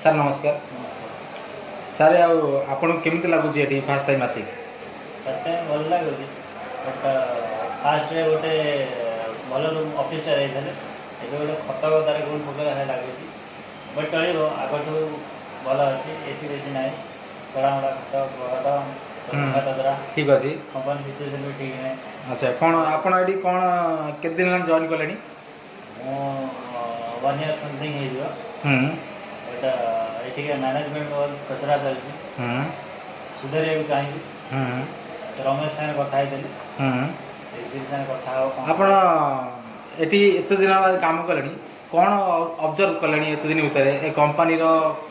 Sir ନମସ୍କାର। Sir ଆଉ ଆପଣଙ୍କୁ କେମିତି ଲାଗୁଛି ଏଠି ଫାର୍ଷ୍ଟ ଟାଇମ୍ ଆସିକି? ଫାର୍ଷ୍ଟ ଟାଇମ୍ ଭଲ ଲାଗୁଛି ବଟ୍ ଫାର୍ଷ୍ଟରେ ଗୋଟେ ଭଲ ରୁମ୍ ଅଫିସଟା ଯାଇଥିଲେ ଏବେ ଗୋଟେ ଖତ ଗଦାରେ ଗୁଣ୍ଡ ପକେଇବା ଭଳିଆ ଲାଗୁଛି ବଟ୍ ଚଳିବ ଆଗଠୁ ଭଲ ଅଛି ଏସି ବେସି ନାହିଁ ସଡ଼ାମଡ଼ା ଖତ ଦ୍ୱାରା ଠିକ୍ ଅଛି। କମ୍ପାନୀ ସିଚୁଏସନ୍ ବି ଠିକ୍ ନାହିଁ। ଆଚ୍ଛା କ'ଣ ଆପଣ ଏଠି କ'ଣ କେତେ ଦିନ ହେଲା ଜଏନ୍ କଲେଣି? ମୁଁ 1 year ସମଥିଙ୍ଗ ହେଇଯିବ। ବଟ୍ ଏଠିକା ମ୍ୟାନେଜମେଣ୍ଟ ବହୁତ ଖଚରା ଚାଲିଛି ସୁଧାରିବାକୁ ଚାହିଁବି। ରମେଶ ସାଙ୍ଗରେ କଥା ହେଇଥିଲି ଏସି ସାଙ୍ଗେ କଥା ହେବ। ଆପଣ ଏଠି ଏତେ ଦିନ ହେଲା କାମ କଲେଣି କ'ଣ ଅବଜର୍ଭ କଲେଣି ଏତେ ଦିନ ଭିତରେ ଏ କମ୍ପାନୀର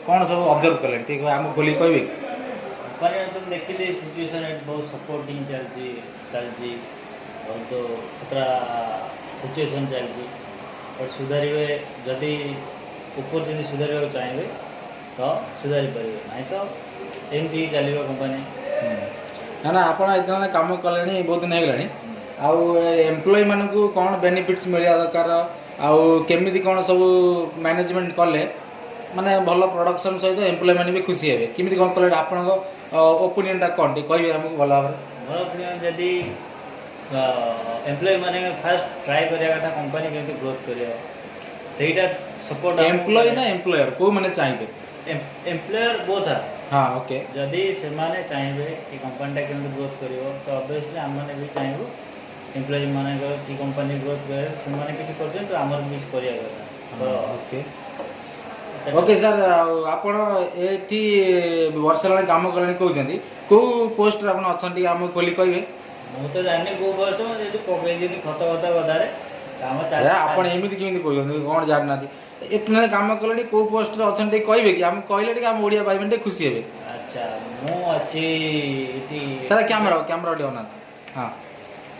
କ'ଣ ସବୁ ଅବଜର୍ଭ କଲେଣି ଟିକେ ଆମକୁ ଖୋଲି କହିବେ କି? କମ୍ପାନୀରେ ତ ଦେଖିଲି ସିଚୁଏସନ୍ ଏଠି ବହୁତ ସପୋର୍ଟିଂ ଚାଲିଛି ବହୁତ ଖତରା ସିଚୁଏସନ୍ ଚାଲିଛି ବଟ୍ ସୁଧାରିବେ ଯଦି ଉପର ଯଦି ସୁଧାରିବାକୁ ଚାହିଁବେ ତ ସୁଧାରି ପାରିବେ ନାହିଁ ତ ଏମିତି ଚାଲିବ କମ୍ପାନୀ। ନା ନା ଆପଣ ଏତେ ଦିନ କାମ କଲେଣି ବହୁତ ଦିନ ହେଇଗଲାଣି ଆଉ ଏମ୍ପ୍ଲୟି ମାନଙ୍କୁ କ'ଣ ବେନିଫିଟ୍ସ ମିଳିବା ଦରକାର ଆଉ କେମିତି କ'ଣ ସବୁ ମ୍ୟାନେଜମେଣ୍ଟ କଲେ ମାନେ ଭଲ ପ୍ରଡକ୍ସନ୍ ସହିତ ଏମ୍ପ୍ଲୟି ମାନେ ବି ଖୁସି ହେବେ କେମିତି କ'ଣ କଲେ ଆପଣଙ୍କ ଓପିନିଅନ୍ଟା କ'ଣ ଟିକେ କହିବେ ଆମକୁ ଭଲ ଭାବରେ? ମୋର ଓପିନିଅନ୍ ଯଦି ଏମ୍ପ୍ଲୟି ମାନେ ଫାର୍ଷ୍ଟ ଟ୍ରାଏ କରିବା କଥା କମ୍ପାନୀ କେମିତି ଗ୍ରୋଥ୍ କରିବା ସେଇଟା ସପୋର୍ଟ। ଏମ୍ପ୍ଲୟି ନା ଏମ୍ପ୍ଲୟର କେଉଁମାନେ ଚାହିଁବେ? ଏମ୍ପ୍ଲୟର ବୋଥ୍ ଆର୍। ହଁ ଓକେ। ଯଦି ସେମାନେ ଚାହିଁବେ କି କମ୍ପାନୀଟା କେମିତି ଗ୍ରୋଥ୍ କରିବ ତ ଅବଭିୟସଲି ଆମମାନେ ବି ଚାହିଁବୁ ଏମ୍ପ୍ଲୟି ମାନଙ୍କର କି କମ୍ପାନୀ ଗ୍ରୋଥ୍ କରିବେ ସେମାନେ କିଛି କରୁଛନ୍ତି ତ ଆମର ବି କିଛି କରିବା କଥା। ଓକେ ଓକେ ସାର୍ ଆଉ ଆପଣ ଏଠି ବର୍ଷ ହେଲାଣି କାମ କଲେଣି କହୁଛନ୍ତି କେଉଁ ପୋଷ୍ଟରେ ଆପଣ ଅଛନ୍ତି ଆମକୁ ଖୋଲି କହିବେ? ମୁଁ ତ ଜାଣିନି କେଉଁ ପୋଷ୍ଟ ଯଦି ପକେଇଛନ୍ତି ଖତ ଗଦାରେ କାମ ଆପଣ ଏମିତି କେମିତି କହୁଛନ୍ତି କ'ଣ ଜାଣିନାହାନ୍ତି ଏତେ ଦିନ କାମ କଲେଣି କେଉଁ ପୋଷ୍ଟରେ ଅଛନ୍ତି ଟିକେ କହିବେ କି? ଆମକୁ କହିଲେ ଟିକେ ଆମ ଓଡ଼ିଆ ଭାଇ ମାନେ ଟିକେ ଖୁସି ହେବେ। ଆଚ୍ଛା ମୁଁ ଅଛି ଏଠି ସାର୍ କ୍ୟାମେରା ଟିକେ ହଉନାହାନ୍ତି। ହଁ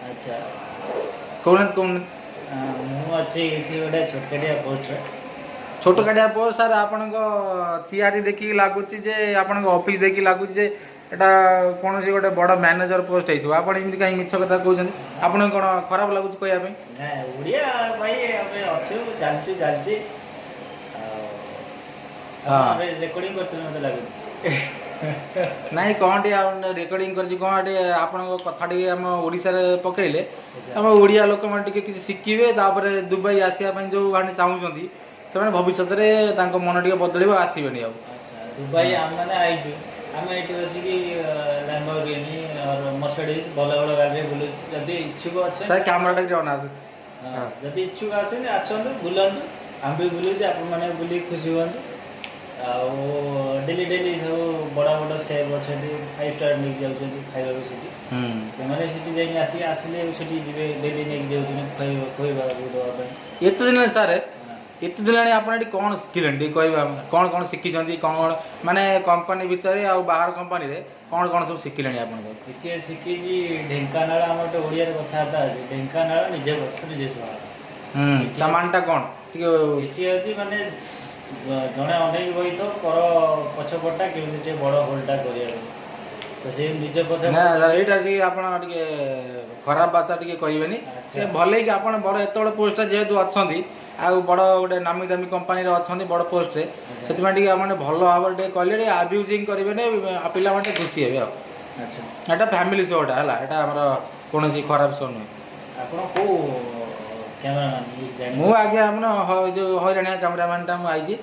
ଆଚ୍ଛା କହୁନାହାନ୍ତି ମୁଁ ଅଛି ଏଠି ଗୋଟେ ଛୋଟକାଟିଆ ପୋଷ୍ଟରେ। ଛୋଟ କାଟିଆ ପୋଷ୍ଟ ସାର୍ ଆପଣଙ୍କ ଚିଆରି ଦେଖିକି ଲାଗୁଛି ଯେ ଆପଣଙ୍କ ଅଫିସ୍ ଦେଖିକି ଲାଗୁଛି ଯେ ଏଇଟା କୌଣସି ଗୋଟେ ବଡ଼ ମ୍ୟାନେଜର ପୋଷ୍ଟ ହେଇଥିବ ଆପଣ ଏମିତି କାହିଁକି ମିଛ କଥା କହୁଛନ୍ତି? ଆପଣଙ୍କୁ କ'ଣ ଖରାପ ଲାଗୁଛି କହିବା ପାଇଁ? ନାଇଁ ଓଡ଼ିଆ ଭାଇ ଆମେ ଅଛୁ ଚାଲିଛି ଆଉ ରେକର୍ଡିଂ କରିଥିଲେ ମୋତେ ଲାଗୁଛି। ନାଇଁ କ'ଣ ଟିକେ ରେକର୍ଡିଂ କରିଛି କ'ଣ ଟିକେ ଆପଣଙ୍କ କଥା ଟିକେ ଆମ ଓଡ଼ିଶାରେ ପକେଇଲେ ଆମ ଓଡ଼ିଆ ଲୋକମାନେ ଟିକେ କିଛି ଶିଖିବେ ତାପରେ ଦୁବାଇ ଆସିବା ପାଇଁ ଯେଉଁ ମାନେ ଚାହୁଁଛନ୍ତି ସେମାନେ ଭବିଷ୍ୟତରେ ତାଙ୍କ ମନ ଟିକେ ବଦଳିବ ଆସିବେନି ଆଉ। ଆଚ୍ଛା ଦୁବାଇ ଆମେମାନେ ଆଇଛୁ ଆମେ ଏଠି ବସିକି ଲ୍ୟାମ୍ବୋର୍ଗିନି ମର୍ସିଡିଜ୍ ଭଲ ଭଲ ଗାଡ଼ିରେ ବୁଲୁଛୁ ଯଦି ଇଚ୍ଛୁକ ଅଛନ୍ତି ସାର୍ କ୍ୟାମେରାଟା ଟିକେ ଅନାନ୍ତୁ। ଯଦି ଇଚ୍ଛୁକ ଅଛନ୍ତି ଆସନ୍ତୁ ବୁଲନ୍ତୁ ଆମେ ବି ବୁଲୁଛୁ ଆପଣମାନେ ବୁଲିକି ଖୁସି ହୁଅନ୍ତୁ। ଆଉ ଡେଲି ସବୁ ବଡ଼ ସେଫ୍ ଅଛନ୍ତି 5 ଷ୍ଟାର୍ ନେଇକି ଯାଉଛନ୍ତି ଖାଇବାକୁ ସେଠି ସେମାନେ ସେଠି ଯାଇକି ଆସିଲେ ସେଠି ଯିବେ ଡେଲି ନେଇକି ଯାଉଛନ୍ତି ଖୋଇବାକୁ ଦେବା ପାଇଁ। ଏତେ ଦିନ ସାର୍ ଏତେ ଦିନ ହେଲାଣି ଆପଣ ଏଠି କ'ଣ ଶିଖିଲେଣି ଟିକେ କହିବେ? କ'ଣ ଶିଖିଛନ୍ତି କ'ଣ ମାନେ କମ୍ପାନୀ ଭିତରେ ଆଉ ବାହାର କମ୍ପାନୀରେ କ'ଣ ସବୁ ଶିଖିଲେଣି ଆପଣଙ୍କ? ଏଠି ଶିଖିଛି ଢେଙ୍କାନାଳ ଆମର ଗୋଟେ ଓଡ଼ିଆରେ କଥାବାର୍ତ୍ତା ଅଛି ଢେଙ୍କାନାଳ ନିଜେ ଗଛ ନିଜେ ସହ। ତା ମାନେଟା କ'ଣ ଟିକେ? ଏଠି ଅଛି ମାନେ ଜଣେ ଅନେଇକି ବହିଥାଉ ପର ପଛପଟଟା କେମିତି ଟିକେ ବଡ଼ ହୋଲ୍ଟା କରିବାକୁ ତ ସେ ନିଜ ପଛ ଏଇଟା ଟିକେ ଆପଣ ଟିକେ ଖରାପ ଭାଷା ଟିକେ କହିବେନି ସେ ଭଲ ହେଇକି ଆପଣ ବଡ଼ ଏତେ ବଡ଼ ପୋଷ୍ଟରେ ଯେହେତୁ ଅଛନ୍ତି ଆଉ ବଡ଼ ଗୋଟେ ନାମୀ ଦାମୀ କମ୍ପାନୀରେ ଅଛନ୍ତି ବଡ଼ ପୋଷ୍ଟରେ ସେଥିପାଇଁ ଟିକେ ଆପଣ ଭଲ ଭାବରେ ଟିକେ କହିଲେ ଟିକେ ଆବ୍ୟୁଜିଂ କରିବେନି ପିଲାମାନେ ଟିକେ ଖୁସି ହେବେ ଆଉ। ଆଚ୍ଛା ଏଇଟା ଫ୍ୟାମିଲି ଶୋଟା ହେଲା ଏଇଟା ଆମର କୌଣସି ଖରାପ ଶୋ ନୁହେଁ। ଆପଣ କେଉଁ କ୍ୟାମେରାମ୍ୟାନ୍? ମୁଁ ଆଜ୍ଞା ଆମର ଯେଉଁ ହଇରାଣିଆ କ୍ୟାମେରାମ୍ୟାନ୍ଟା ମୁଁ ଆଇଛି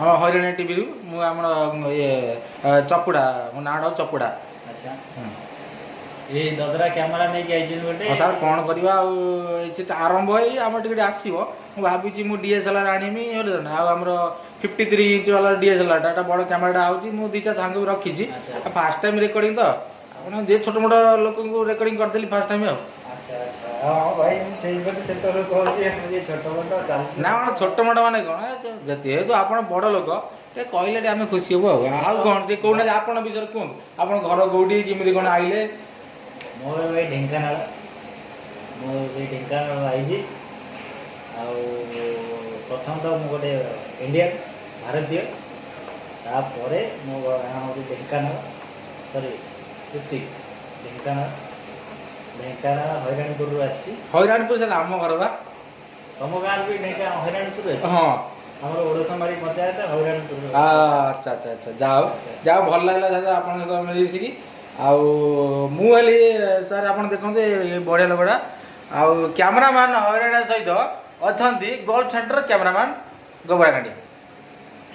ଆମ ହଇରାଣିଆ ଟିଭିରୁ ମୁଁ ଆମର ଇଏ ଚପୁଡ଼ା ମୋ ନାଁଟା ଚପୁଡ଼ା। ଆଚ୍ଛା ଏଇ ଦଦରା କ୍ୟାମେରା ନେଇକି ଆଇଛନ୍ତି ଗୋଟେ। ହଁ ସାର୍ କ'ଣ କରିବା ଆଉ ସେଟା ଆରମ୍ଭ ହେଇ ଆମର ଟିକେ ଆସିବ ମୁଁ ଭାବିଛି ମୁଁ DSLR ଆଣିବି ଆଉ ଆମର 53 ଇଞ୍ଚ ବାଲା DSLRଟା ଏଇଟା ବଡ଼ କ୍ୟାମେରାଟା ଆଉଛି ମୁଁ ଦୁଇଟା ସାଙ୍ଗକୁ ରଖିଛି ଆଉ ଫାର୍ଷ୍ଟ ଟାଇମ୍ ରେକର୍ଡ଼ିଂ ତ ଆପଣ ଯେ ଛୋଟ ମୋଟ ଲୋକଙ୍କୁ ରେକର୍ଡ଼ିଂ କରିଦେଲି ଫାର୍ଷ୍ଟ ଟାଇମ୍ ଆଉ। ହଁ ଭାଇ ମୁଁ ସେଇପଟେ ସେତେବେଳେ କହୁଛି ଛୋଟ ମୋଟ ଚାଲିଛି ନା କ'ଣ ଛୋଟ ମୋଟ ମାନେ କ'ଣ ଯେହେତୁ ଆପଣ ବଡ଼ ଲୋକ ଟିକେ କହିଲେ ଟିକେ ଆମେ ଖୁସି ହେବୁ ଆଉ କ'ଣ ଟିକେ କହୁନାହାନ୍ତି ଆପଣ ବିଷୟରେ କୁହନ୍ତୁ ଆପଣ ଘର କେଉଁଠି କେମିତି କ'ଣ ଆଇଲେ? ମୋର ଭାଇ ଢେଙ୍କାନାଳ ମୁଁ ସେଇ ଢେଙ୍କାନାଳ ଆଇଛି ଆଉ ପ୍ରଥମ ତ ମୁଁ ଗୋଟେ ଇଣ୍ଡିଆନ୍ ଭାରତୀୟ ତାପରେ ମୋ ଗାଁ ହେଉଛି ଢେଙ୍କାନାଳ ଡିଷ୍ଟ୍ରିକ୍ଟ ଢେଙ୍କାନାଳ ହଇରାଣପୁରରୁ ଆସିଛି। ହଇରାଣପୁର ସାର୍ ଆମ ଘର ବା। ତମ ଗାଁରେ ବି ଢେଙ୍କାନାଳ ହଇରାଣପୁର? ହଁ ଆମର ଓଡିଶା ମାରି ପଞ୍ଚାୟତ ହଇରାଣପୁର। ଆଚ୍ଛା ଆଚ୍ଛା ଆଚ୍ଛା ଯାହା ହଉ ଭଲ ଲାଗିଲା ସାର୍ ଆପଣଙ୍କ ସହିତ ମିଳିମିଶିକି। ଆଉ ମୁଁ ହେଲି ସାର୍ ଆପଣ ଦେଖନ୍ତୁ ଏ ବଢ଼ିଆ ଲୋକଟା। ଆଉ କ୍ୟାମେରାମ୍ୟାନ୍ ହଇରାଣ ସହିତ ଅଛନ୍ତି ଗୋଲ୍ଡ ସେଣ୍ଟର କ୍ୟାମେରାମ୍ୟାନ୍ ଗୋବରାକାଣ୍ଡି।